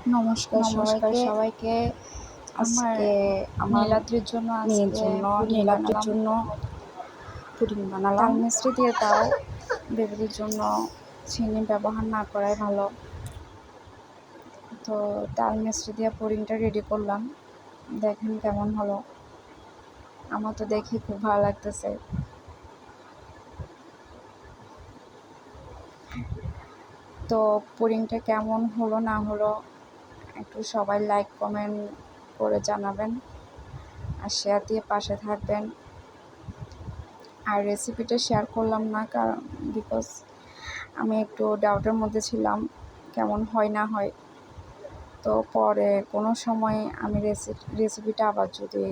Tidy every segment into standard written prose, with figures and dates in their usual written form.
নমস্কার নমস্কার সবাইকে। সবাইকে। আমার আজকে আমার নীলাদ্রির জন্য মেয়ের আজকে জন্য পুডিং নীলাদ্রির বানালাম। জন্য পুডিং তাল বানালাম। মিছরি দিয়ে দাও, বেবিদের জন্য চিনি ব্যবহার না করাই ভালো। তো তাল মিছরি দিয়ে পুডিংটা রেডি করলাম, দেখেন কেমন হলো। আমার তো দেখে খুব ভালো লাগতেছে। তো পুডিংটা কেমন হলো না হলো একটু সবাই লাইক কমেন্ট করে জানাবেন আর শেয়ার দিয়ে পাশে থাকবেন। আর রেসিপিটা শেয়ার করলাম না কারণ বিকজ আমি একটু ডাউটের মধ্যে ছিলাম কেমন হয় না হয়। তো পরে কোনো সময় আমি রেসিপিটা আবার যদি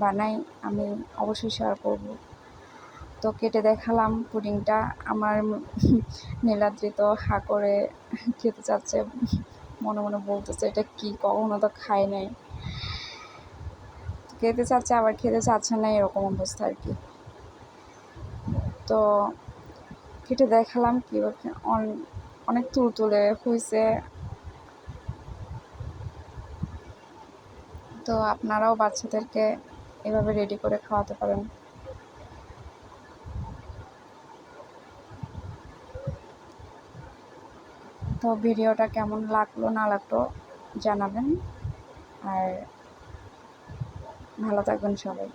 বানাই আমি অবশ্যই শেয়ার করব। তো কেটে দেখালাম পুডিংটা। আমার নীলাদ্রি তো হা করে খেতে চাচ্ছে, মনে মনে বলতেছে এটা কি, কখনো তো খায় নাই। খেতে চাচ্ছে আবার খেতে চাচ্ছে না, এরকম অবস্থা আর কি। তো কেটে দেখালাম কীভাবে অনেক তুলতুলে হয়েছে। তো আপনারাও বাচ্চাদেরকে এভাবে রেডি করে খাওয়াতে পারেন। তো ভিডিওটা কেমন লাগলো না লাগলো জানাবেন, আর ভালো থাকবেন সবাই।